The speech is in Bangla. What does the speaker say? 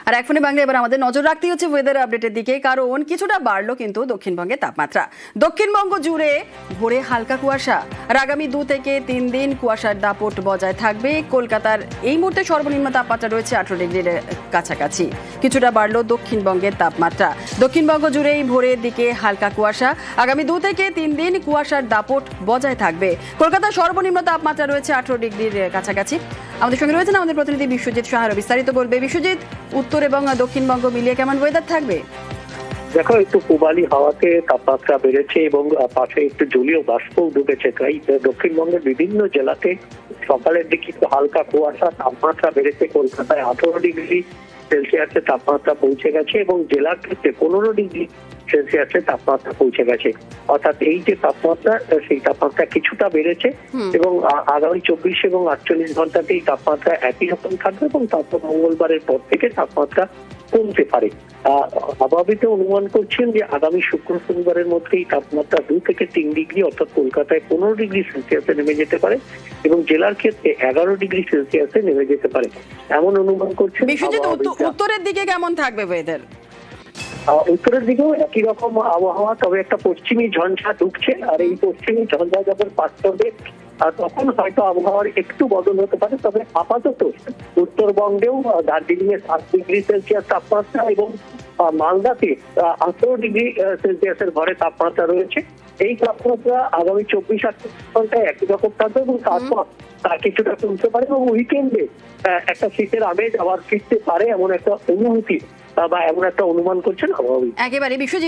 আর এক ফোনে বাংলা এবার আমাদের নজর রাখতে হচ্ছে ওয়েদার আপডেটের দিকে, কারণ কিছুটা বাড়লো কিন্তু দক্ষিণবঙ্গের তাপমাত্রা। দক্ষিণবঙ্গ জুড়ে ভোরে হালকা কুয়াশা, আর আগামী 2 থেকে 3 দিন কুয়াশার দাপট বজায় থাকবে। কলকাতার এই মুহূর্তে সর্বনিম্ন তাপমাত্রা রয়েছে 18 ডিগ্রির কাছাকাছি। কিছুটা বাড়লো দক্ষিণবঙ্গের তাপমাত্রা। দক্ষিণবঙ্গ জুড়েই ভোরের দিকে হালকা কুয়াশা, আগামী 2 থেকে 3 দিন কুয়াশার দাপট বজায় থাকবে। কলকাতার সর্বনিম্ন তাপমাত্রা রয়েছে 18 ডিগ্রির কাছাকাছি। আমাদের সঙ্গে রয়েছেন আমাদের প্রতিনিধি বিশ্বজিৎ সাহা, বিস্তারিত বলবে। বিশ্বজিৎ, উত্তর এবং দক্ষিণবঙ্গ মিলিয়ে কেমন ওয়েদার থাকবে? দেখো, একটু পূবালি হাওয়াতে তাপমাত্রা বেড়েছে এবং পাশে একটু জলীয় বাষ্প ঢুকেছে, তাই দক্ষিণবঙ্গের বিভিন্ন জেলাতে সকালের দিকে একটু হালকা কুয়াশা, তাপমাত্রা বেড়েছে। কলকাতায় 18 ডিগ্রি সেলসিয়াসের তাপমাত্রা পৌঁছে গেছে এবং জেলার ক্ষেত্রে 15 ডিগ্রি সেলসিয়াসের তাপমাত্রা পৌঁছে গেছে। অর্থাৎ এই যে তাপমাত্রা, সেই তাপমাত্রা কিছুটা বেড়েছে এবং আগামী 24 এবং 48 ঘন্টাতে এই তাপমাত্রা একই রকম থাকবে এবং তারপর মঙ্গলবারের পর থেকে তাপমাত্রা কমতে পারে। আবহাওয়াবিদ অনুমান করছেন যে আগামী শুক্র শনিবারের মধ্যেই তাপমাত্রা 2 থেকে 3 ডিগ্রি অর্থাৎ কলকাতায় 15 ডিগ্রি সেলসিয়াসে নেমে যেতে পারে এবং জেলার ক্ষেত্রে 11 ডিগ্রি সেলসিয়াসে নেমে যেতে পারে, এমন অনুমান করছেন। উত্তরের দিকে কেমন থাকবে ওয়েদার? উত্তরের দিকেও একই রকম আবহাওয়া, তবে একটা পশ্চিমী ঝঞ্ঝা ঢুকছে, আর এই পশ্চিমী ঝঞ্ঝা যখন পাস করবে তখন হয়তো আবহাওয়ার একটু বদল হতে পারে। তবে আপাতত উত্তরবঙ্গেও দার্জিলিং এ 7 ডিগ্রি সেলসিয়াস তাপমাত্রা এবং মালদাতে 18 ডিগ্রি সেলসিয়াসের ঘরে তাপমাত্রা রয়েছে। এই তাপমাত্রা আগামী 24-28 ঘন্টায় একই রকম থাকবে এবং তারপর কিছুটা কমতে পারে এবং উইকেন্ডে একটা শীতের আমেজ আবার ফিরতে পারে, এমন একটা অনুভূতি বা এমন একটা অনুমান করছেন আবহাওয়াবিদ। একেবারে বিশ্বজিৎ।